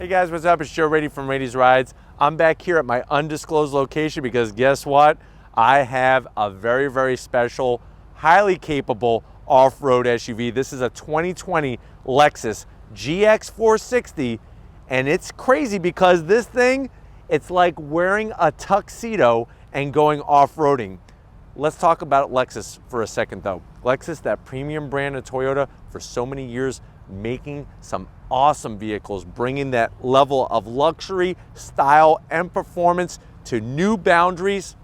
guys, what's up? It's Joe Rady from Rady's Rides. I'm back here at my undisclosed location because guess what? I have a very, very special, highly capable off-road SUV. This is a 2020 Lexus GX 460, and it's crazy because this thing, it's like wearing a tuxedo and going off-roading. Let's talk about Lexus for a second though. Lexus, that premium brand of Toyota for so many years, making some awesome vehicles, bringing that level of luxury, style, and performance to new boundaries.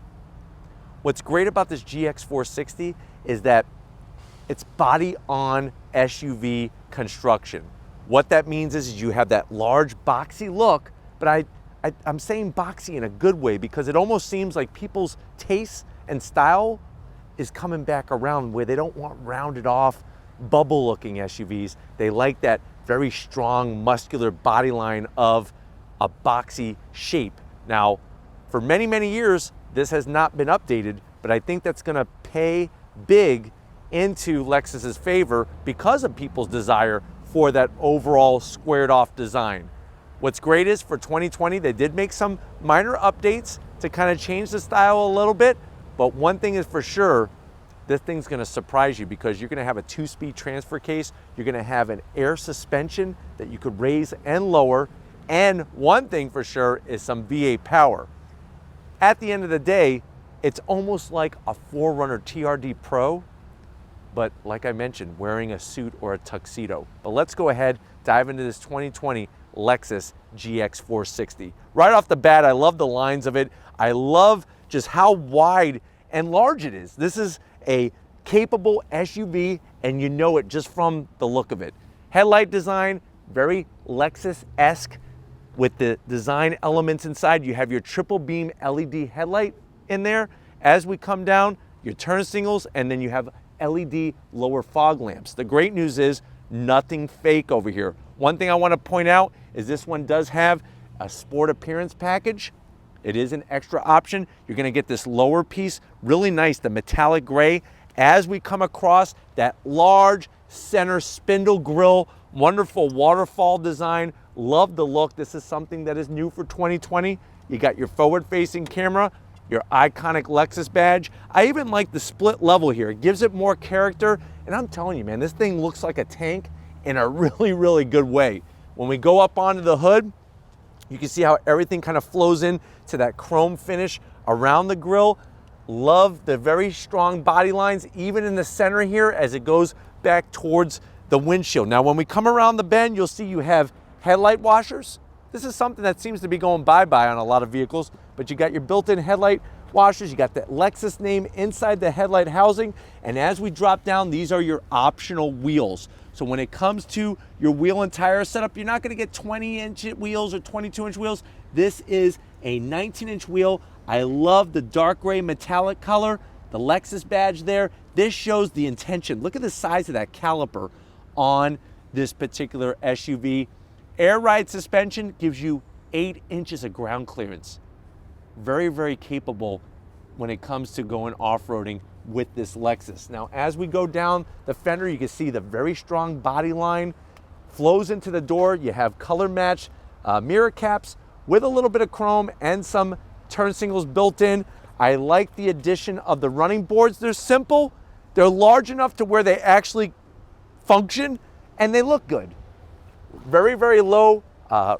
What's great about this GX 460 is that it's body-on SUV construction. What that means is you have that large, boxy look, but I'm saying boxy in a good way because it almost seems like people's tastes and style is coming back around where they don't want rounded off, bubble-looking SUVs. They like that very strong, muscular body line of a boxy shape. Now, for many, many years, this has not been updated, but I think that's gonna pay big into Lexus's favor because of people's desire for that overall squared off design. What's great is for 2020, they did make some minor updates to kind of change the style a little bit, but one thing is for sure, this thing's gonna surprise you because you're gonna have a 2-speed transfer case, you're gonna have an air suspension that you could raise and lower, and one thing for sure is some V8 power. At the end of the day, it's almost like a 4Runner TRD Pro, but like I mentioned, wearing a suit or a tuxedo. But let's go ahead, dive into this 2020 Lexus GX 460. Right off the bat, I love the lines of it. I love just how wide and large it is. This is a capable SUV, and you know it just from the look of it. Headlight design, very Lexus-esque with the design elements inside. You have your triple beam LED headlight in there. As we come down, your turn signals, and then you have LED lower fog lamps. The great news is nothing fake over here. One thing I want to point out is this one does have a sport appearance package. It is an extra option. You're gonna get this lower piece, really nice, the metallic gray. As we come across that large center spindle grille, wonderful waterfall design. Love the look. This is something that is new for 2020. You got your forward-facing camera, your iconic Lexus badge. I even like the split level here. It gives it more character. And I'm telling you, man, this thing looks like a tank in a really, really good way. When we go up onto the hood, you can see how everything kind of flows in to that chrome finish around the grille. Love the very strong body lines, even in the center here as it goes back towards the windshield. Now, when we come around the bend, you'll see you have headlight washers. This is something that seems to be going bye-bye on a lot of vehicles, but you got your built-in headlight washers, you got that Lexus name inside the headlight housing, and as we drop down, these are your optional wheels. So when it comes to your wheel and tire setup, you're not gonna get 20-inch wheels or 22-inch wheels. This is a 19-inch wheel. I love the dark gray metallic color, the Lexus badge there. This shows the intention. Look at the size of that caliper on this particular SUV. Air ride suspension gives you 8 inches of ground clearance. Very, very capable when it comes to going off-roading with this Lexus. Now, as we go down the fender, you can see the very strong body line flows into the door. You have color matched mirror caps with a little bit of chrome and some turn signals built in. I like the addition of the running boards. They're simple, they're large enough to where they actually function, and they look good. Very, very low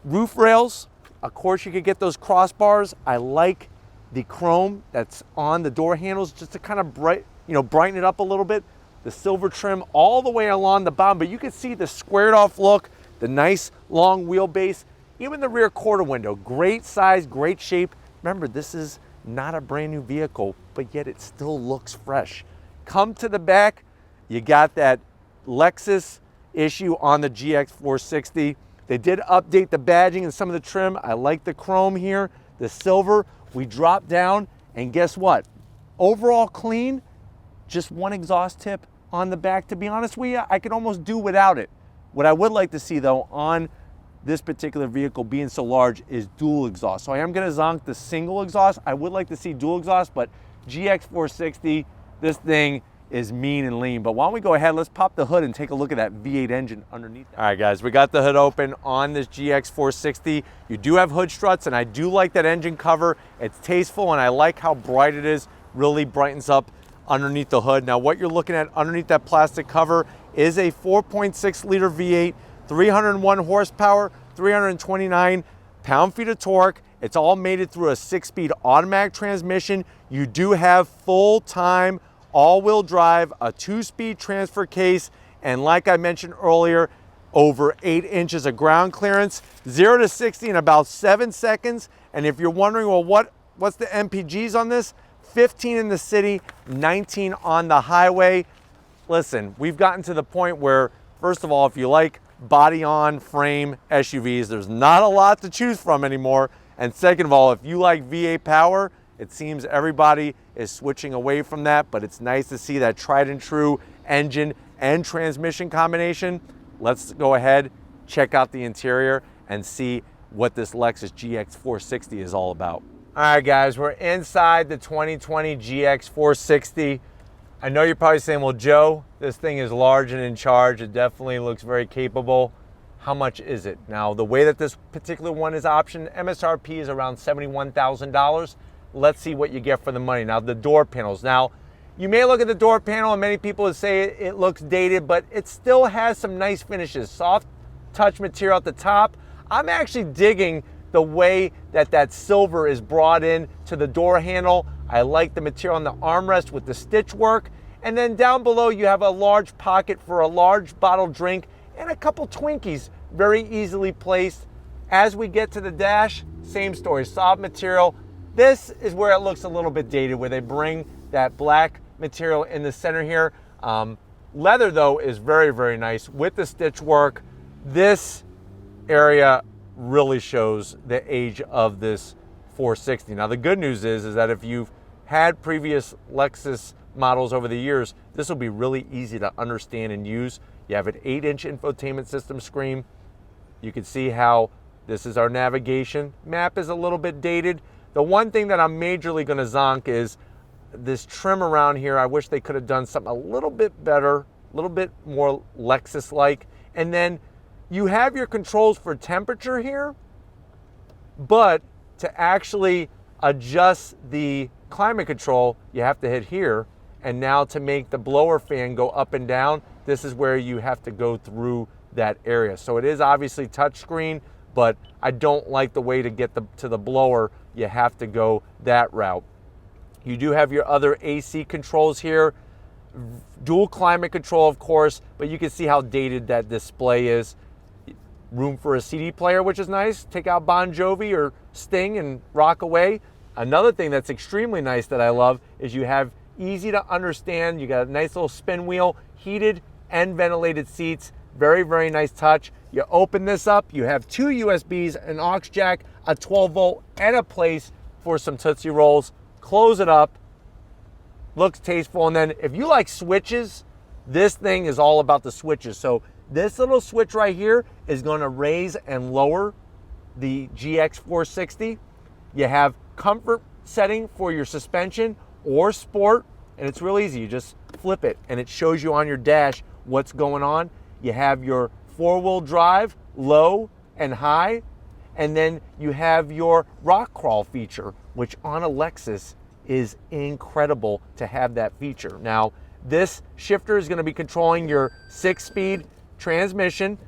roof rails. Of course, you could get those crossbars. I like the chrome that's on the door handles just to kind of brighten it up a little bit. The silver trim all the way along the bottom, but you can see the squared off look, the nice long wheelbase, even the rear quarter window. Great size, great shape. Remember, this is not a brand new vehicle, but yet it still looks fresh. Come to the back, you got that Lexus issue on the GX 460. They did update the badging and some of the trim. I like the chrome here, the silver. We drop down, and guess what? Overall clean, just one exhaust tip on the back. To be honest with you, I could almost do without it. What I would like to see though on this particular vehicle being so large is dual exhaust. So I am gonna zonk the single exhaust. I would like to see dual exhaust, but GX 460, this thing is mean and lean. But why don't we go ahead, let's pop the hood and take a look at that V8 engine underneath that. All right, guys, we got the hood open on this GX 460. You do have hood struts, and I do like that engine cover. It's tasteful, and I like how bright it is. Really brightens up underneath the hood. Now, what you're looking at underneath that plastic cover is a 4.6 liter V8, 301 horsepower, 329 pound-feet of torque. It's all mated through a 6-speed automatic transmission. You do have full-time all-wheel drive, a 2-speed transfer case, and like I mentioned earlier, over 8 inches of ground clearance, 0 to 60 in about 7 seconds. And if you're wondering, well, what's the MPGs on this? 15 in the city, 19 on the highway. Listen, we've gotten to the point where, first of all, if you like body-on frame SUVs, there's not a lot to choose from anymore. And second of all, if you like V8 power, it seems everybody is switching away from that, but it's nice to see that tried and true engine and transmission combination. Let's go ahead, check out the interior and see what this Lexus GX 460 is all about. All right, guys, we're inside the 2020 GX 460. I know you're probably saying, well, Joe, this thing is large and in charge. It definitely looks very capable. How much is it? Now, the way that this particular one is optioned, MSRP is around $71,000. Let's see what you get for the money. Now, the door panels. Now, you may look at the door panel and many people would say it looks dated, but it still has some nice finishes. Soft touch material at the top. I'm actually digging the way that that silver is brought in to the door handle. I like the material on the armrest with the stitch work. And then down below, you have a large pocket for a large bottle drink and a couple Twinkies, very easily placed. As we get to the dash, same story, soft material. This is where it looks a little bit dated, where they bring that black material in the center here. Leather, though, is very, very nice with the stitch work. This area really shows the age of this 460. Now, the good news is that if you've had previous Lexus models over the years, this will be really easy to understand and use. You have an 8-inch infotainment system screen. You can see how this is our navigation. Map is a little bit dated. The one thing that I'm majorly going to zonk is this trim around here. I wish they could have done something a little bit better, a little bit more Lexus-like. And then you have your controls for temperature here, but to actually adjust the climate control, you have to hit here. And now to make the blower fan go up and down, this is where you have to go through that area. So it is obviously touchscreen, but I don't like the way to get to the blower. You have to go that route. You do have your other AC controls here, dual climate control, of course, but you can see how dated that display is. Room for a CD player, which is nice. Take out Bon Jovi or Sting and rock away. Another thing that's extremely nice that I love is you have easy to understand. You got a nice little spin wheel, heated and ventilated seats. Very, very nice touch. You open this up, you have 2 USBs, an aux jack, a 12-volt, and a place for some Tootsie Rolls. Close it up. Looks tasteful. And then if you like switches, this thing is all about the switches. So this little switch right here is going to raise and lower the GX 460. You have comfort setting for your suspension or sport, and it's real easy. You just flip it and it shows you on your dash what's going on. You have your 4-wheel drive, low and high, and then you have your rock crawl feature, which on a Lexus is incredible to have that feature. Now, this shifter is going to be controlling your 6-speed transmission.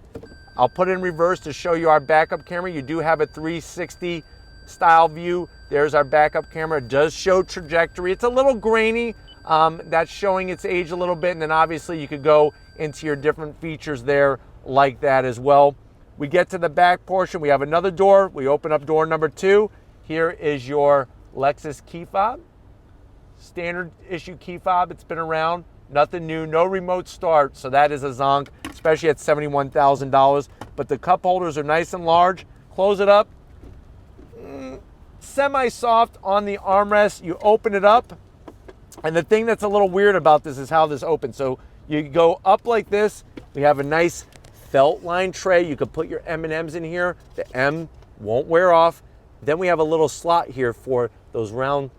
I'll put it in reverse to show you our backup camera. You do have a 360 style view. There's our backup camera. It does show trajectory. It's a little grainy. That's showing its age a little bit. And then obviously you could go into your different features there like that as well. We get to the back portion. We have another door. We open up door number 2. Here is your Lexus Key Fob. Standard issue key fob. It's been around. Nothing new. No remote start. So that is a zonk, especially at $71,000. But the cup holders are nice and large. Close it up. Semi-soft on the armrest. You open it up. And the thing that's a little weird about this is how this opens. So you go up like this. We have a nice felt line tray. You can put your M&Ms in here. The M won't wear off. Then we have a little slot here for those round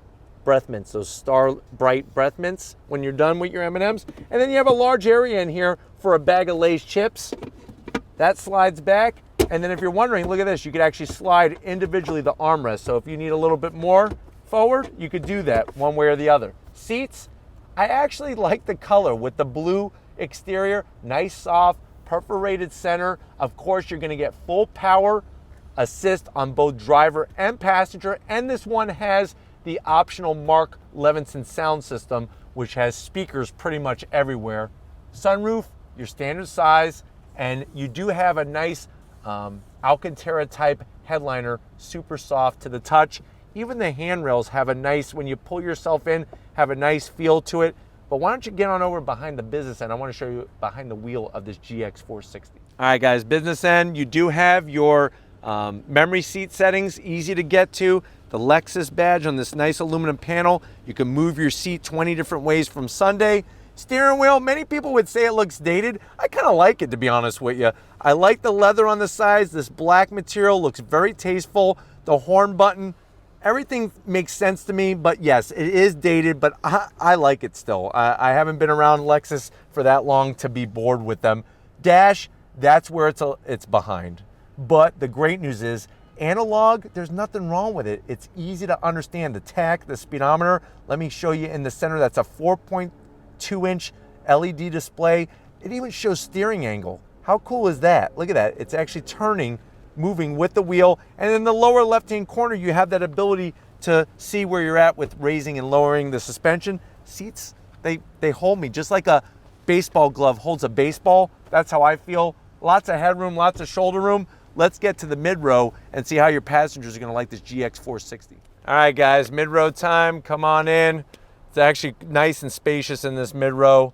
breath mints, those Star Bright breath mints when you're done with your M&Ms. And then you have a large area in here for a bag of Lay's chips. That slides back. And then if you're wondering, look at this, you could actually slide individually the armrest. So if you need a little bit more forward, you could do that one way or the other. Seats, I actually like the color with the blue exterior, nice soft, perforated center. Of course, you're gonna get full power assist on both driver and passenger. And this one has the optional Mark Levinson sound system, which has speakers pretty much everywhere. Sunroof, your standard size, and you do have a nice Alcantara type headliner, super soft to the touch. Even the handrails have a nice, when you pull yourself in, have a nice feel to it. But why don't you get on over behind the business end? I want to show you behind the wheel of this GX 460. All right, guys, business end, you do have your memory seat settings, easy to get to. The Lexus badge on this nice aluminum panel. You can move your seat 20 different ways from Sunday. Steering wheel, many people would say it looks dated. I kind of like it, to be honest with you. I like the leather on the sides. This black material looks very tasteful. The horn button, everything makes sense to me, but yes, it is dated, but I like it still. I haven't been around Lexus for that long to be bored with them. Dash, that's where it's behind. But the great news is, analog, there's nothing wrong with it. It's easy to understand. The tach, the speedometer, let me show you in the center, that's a 4.2-inch LED display. It even shows steering angle. How cool is that? Look at that. It's actually turning, moving with the wheel. And in the lower left-hand corner, you have that ability to see where you're at with raising and lowering the suspension. Seats, they hold me just like a baseball glove holds a baseball. That's how I feel. Lots of headroom, lots of shoulder room. Let's get to the mid-row and see how your passengers are gonna like this GX 460. All right, guys, mid-row time, come on in. It's actually nice and spacious in this mid-row.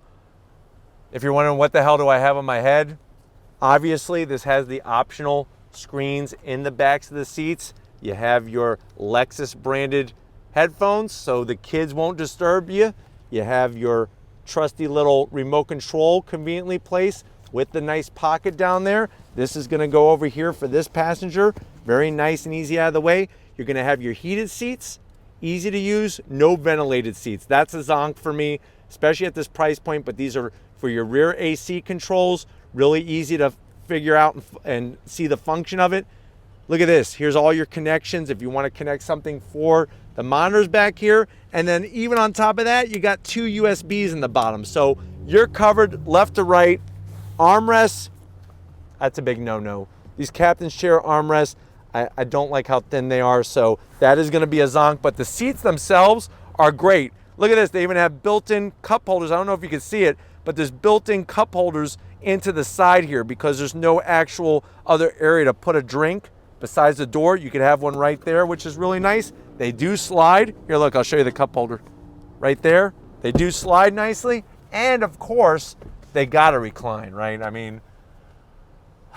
If you're wondering what the hell do I have on my head, obviously this has the optional screens in the backs of the seats. You have your Lexus branded headphones so the kids won't disturb you. You have your trusty little remote control conveniently placed with the nice pocket down there. This is gonna go over here for this passenger. Very nice and easy out of the way. You're gonna have your heated seats, easy to use, no ventilated seats. That's a zonk for me, especially at this price point, but these are for your rear AC controls, really easy to figure out and see the function of it. Look at this, here's all your connections if you wanna connect something for the monitors back here. And then even on top of that, you got 2 USBs in the bottom. So you're covered left to right. Armrests, that's a big no-no. These captain's chair armrests, I don't like how thin they are, so that is gonna be a zonk, but the seats themselves are great. Look at this, they even have built-in cup holders. I don't know if you can see it, but there's built-in cup holders into the side here because there's no actual other area to put a drink besides the door. You could have one right there, which is really nice. They do slide. Here, look, I'll show you the cup holder right there. They do slide nicely, and of course, they gotta recline, right? I mean,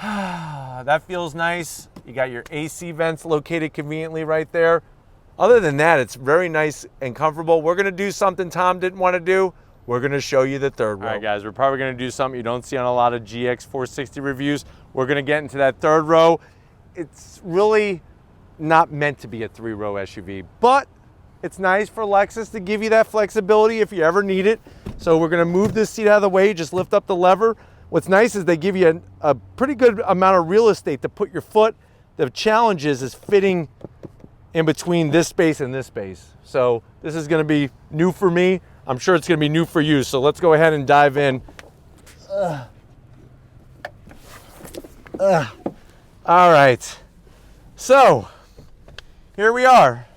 that feels nice. You got your AC vents located conveniently right there. Other than that, it's very nice and comfortable. We're gonna do something Tom didn't wanna do. We're gonna show you the third row. All right, guys, we're probably gonna do something you don't see on a lot of GX 460 reviews. We're gonna get into that third row. It's really not meant to be a 3-row SUV, but it's nice for Lexus to give you that flexibility if you ever need it. So we're gonna move this seat out of the way, just lift up the lever. What's nice is they give you a pretty good amount of real estate to put your foot. The challenge is fitting in between this space and this space. So this is gonna be new for me. I'm sure it's gonna be new for you. So let's go ahead and dive in. All right, so here we are.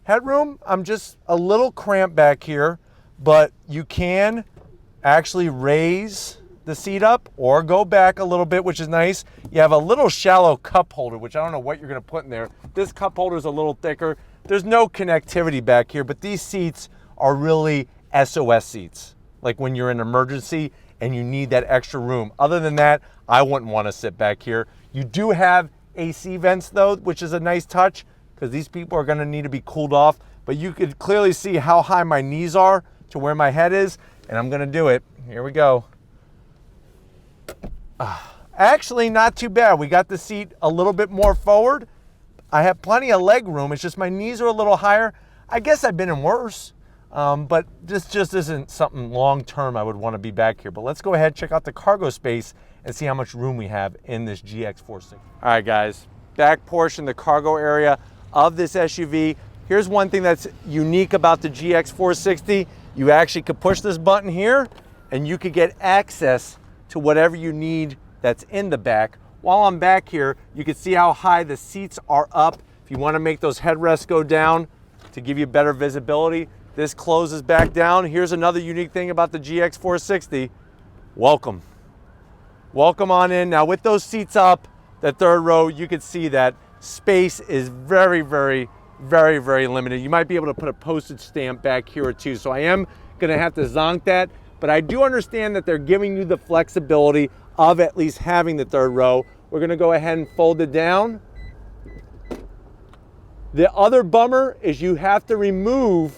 Headroom, I'm just a little cramped back here, but you can actually raise the seat up or go back a little bit, which is nice. You have a little shallow cup holder, which I don't know what you're gonna put in there. This cup holder is a little thicker. There's no connectivity back here, but these seats are really SOS seats. Like when you're in an emergency and you need that extra room. Other than that, I wouldn't wanna sit back here. You do have AC vents though, which is a nice touch because these people are gonna need to be cooled off, but you could clearly see how high my knees are to where my head is, and I'm gonna do it. Here we go. Actually, not too bad. We got the seat a little bit more forward. I have plenty of leg room. It's just my knees are a little higher. I guess I've been in worse, but this just isn't something long-term I would want to be back here. But let's go ahead, check out the cargo space and see how much room we have in this GX 460. All right, guys, back portion, the cargo area of this SUV. Here's one thing that's unique about the GX 460. You actually could push this button here and you could get access to whatever you need that's in the back. While I'm back here, you can see how high the seats are up. If you want to make those headrests go down to give you better visibility, this closes back down. Here's another unique thing about the GX 460. Welcome. Welcome on in. Now with those seats up, the third row, you can see that space is very, very, very, very limited. You might be able to put a postage stamp back here or two. So I am gonna have to zonk that, but I do understand that they're giving you the flexibility of at least having the third row. We're gonna go ahead and fold it down. The other bummer is you have to remove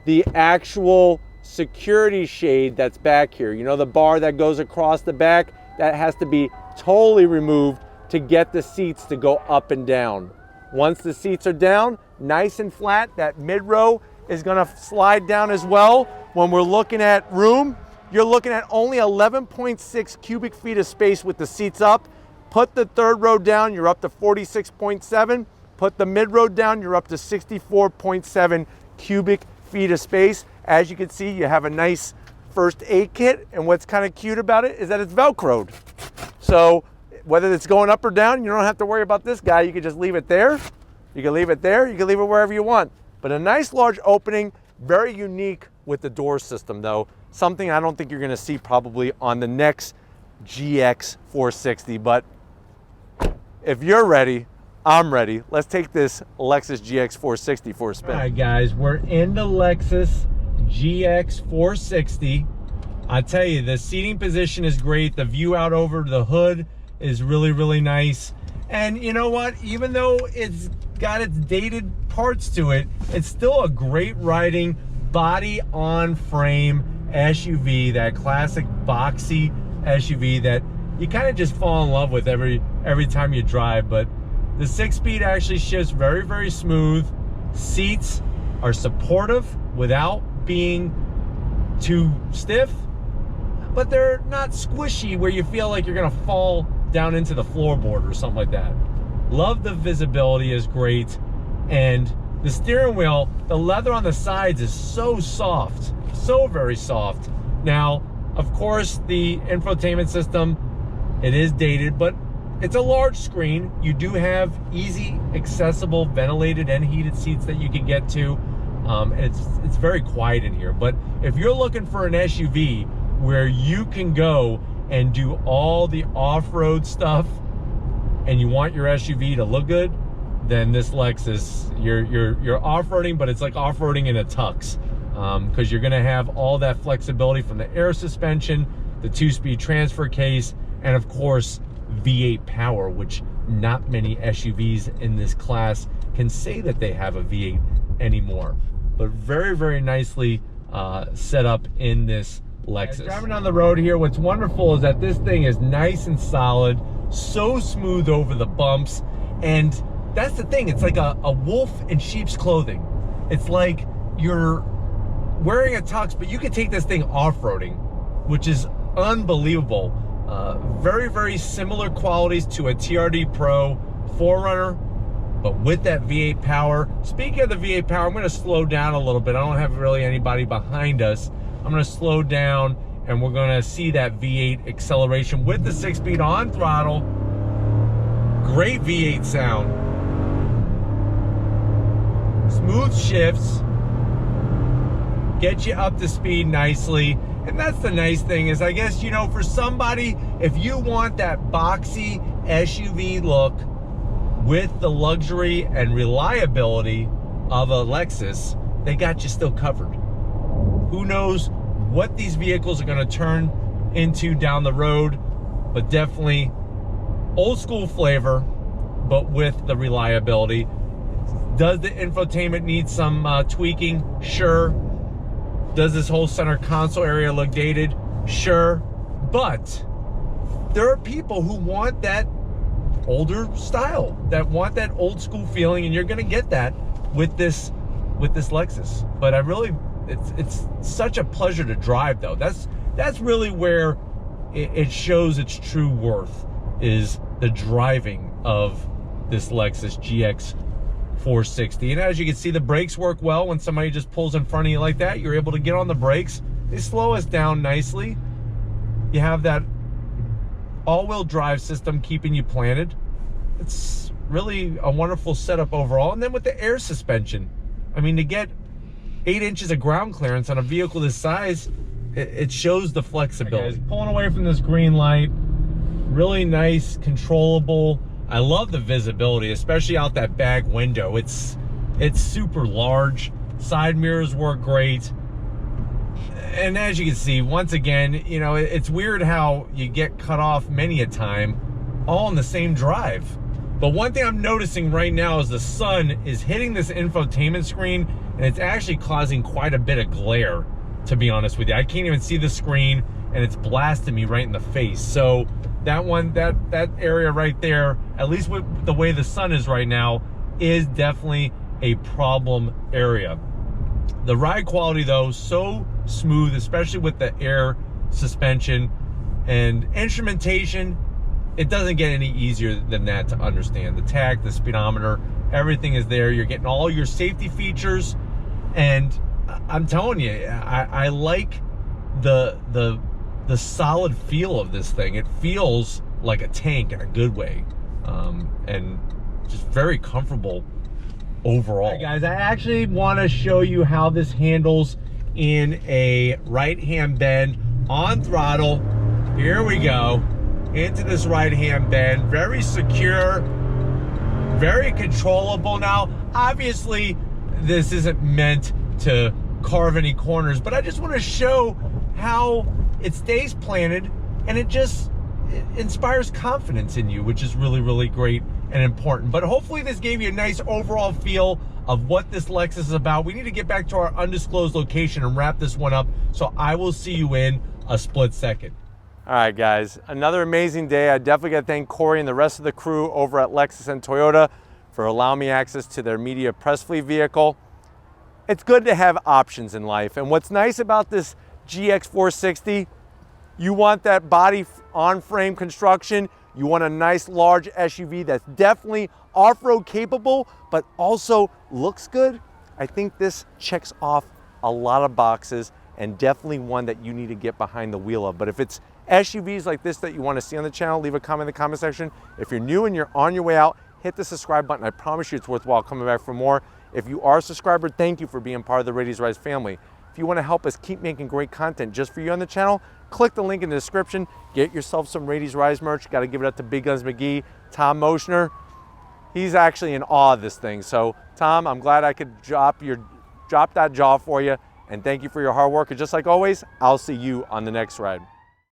the actual security shade that's back here. You know, the bar that goes across the back, that has to be totally removed to get the seats to go up and down. Once the seats are down, nice and flat, that mid row is gonna slide down as well. When we're looking at room, you're looking at only 11.6 cubic feet of space with the seats up. Put the third row down, you're up to 46.7. Put the mid row down, you're up to 64.7 cubic feet of space. As you can see, you have a nice first aid kit, and what's kind of cute about it is that it's Velcroed. So whether it's going up or down, you don't have to worry about this guy. You can just leave it there. You can leave it there. You can leave it wherever you want. But a nice large opening, very unique with the door system though. Something I don't think you're gonna see probably on the next GX 460, but if you're ready, I'm ready. Let's take this Lexus GX 460 for a spin. All right, guys, we're in the Lexus GX 460. I tell you, the seating position is great. The view out over the hood is really, really nice. And you know what? Even though it's got its dated parts to it, it's still a great riding, body on frame SUV, that classic boxy SUV that you kind of just fall in love with every time you drive. But the 6-speed actually shifts very, very smooth. Seats are supportive without being too stiff, but they're not squishy where you feel like you're gonna fall down into the floorboard or something like that. Love the visibility is great. And the steering wheel, the leather on the sides is so soft, so very soft. Now, of course, the infotainment system, it is dated, but it's a large screen. You do have easy, accessible, ventilated and heated seats that you can get to. It's very quiet in here. But if you're looking for an SUV where you can go and do all the off-road stuff and you want your SUV to look good, then this Lexus, you're off-roading, but it's like off-roading in a tux, because you're gonna have all that flexibility from the air suspension, the 2-speed transfer case, and of course, V8 power, which not many SUVs in this class can say that they have a V8 anymore. But very, very nicely set up in this Lexus. Driving on the road here, what's wonderful is that this thing is nice and solid, so smooth over the bumps, and that's the thing, it's like a wolf in sheep's clothing. It's like you're wearing a tux, but you can take this thing off-roading, which is unbelievable. Very, very similar qualities to a TRD Pro 4Runner, but with that V8 power. Speaking of the V8 power, I'm gonna slow down a little bit. I don't have really anybody behind us. I'm gonna slow down and we're gonna see that V8 acceleration with the 6-speed on throttle. Great V8 sound. Smooth shifts. Get you up to speed nicely. And that's the nice thing is, I guess, you know, for somebody, if you want that boxy SUV look with the luxury and reliability of a Lexus, they got you still covered. Who knows what these vehicles are going to turn into down the road, but definitely old school flavor, but with the reliability. Does the infotainment need some tweaking? Sure. Does this whole center console area look dated? Sure. But there are people who want that older style, that want that old school feeling, and you're gonna get that with this Lexus. But it's such a pleasure to drive though. That's really where it shows its true worth, is the driving of this Lexus GX 460. And as you can see, the brakes work well. When somebody just pulls in front of you like that, you're able to get on the brakes. They slow us down nicely. You have that all-wheel drive system keeping you planted. It's really a wonderful setup overall. And then with the air suspension, I mean, to get 8 inches of ground clearance on a vehicle this size, it shows the flexibility. Right, guys, pulling away from this green light, really nice, controllable. I love the visibility, especially out that back window. It's super large. Side mirrors work great. And as you can see, once again, you know, it's weird how you get cut off many a time all in the same drive. But one thing I'm noticing right now is the sun is hitting this infotainment screen, and it's actually causing quite a bit of glare, to be honest with you. I can't even see the screen, and it's blasting me right in the face. So that area right there, at least with the way the sun is right now, is definitely a problem area. The ride quality though, so smooth, especially with the air suspension and instrumentation. It doesn't get any easier than that to understand. The tach, the speedometer, everything is there. You're getting all your safety features, and I'm telling you, I like the solid feel of this thing. It feels like a tank in a good way, and just very comfortable overall. All right, guys, I actually want to show you how this handles in a right-hand bend on throttle. Here we go into this right-hand bend. Very secure, very controllable. Now, obviously, this isn't meant to carve any corners, but I just want to show how it stays planted, and it inspires confidence in you, which is really, really great and important. But hopefully this gave you a nice overall feel of what this Lexus is about. We need to get back to our undisclosed location and wrap this one up, so I will see you in a split second. All right, guys, another amazing day. I definitely got to thank Corey and the rest of the crew over at Lexus and Toyota for allowing me access to their media press fleet vehicle. It's good to have options in life, and what's nice about this GX 460, you want that body on frame construction. You want a nice large SUV that's definitely off-road capable, but also looks good. I think this checks off a lot of boxes, and definitely one that you need to get behind the wheel of. But if it's SUVs like this that you want to see on the channel, leave a comment in the comment section. If you're new and you're on your way out, hit the subscribe button. I promise you it's worthwhile coming back for more. If you are a subscriber, thank you for being part of the Ladies Rise family. If you want to help us keep making great content just for you on the channel, click the link in the description. Get yourself some Ladies Rise merch. Got to give it up to Big Guns McGee, Tom Moschner. He's actually in awe of this thing. So Tom, I'm glad I could drop that jaw for you. And thank you for your hard work. And just like always, I'll see you on the next ride.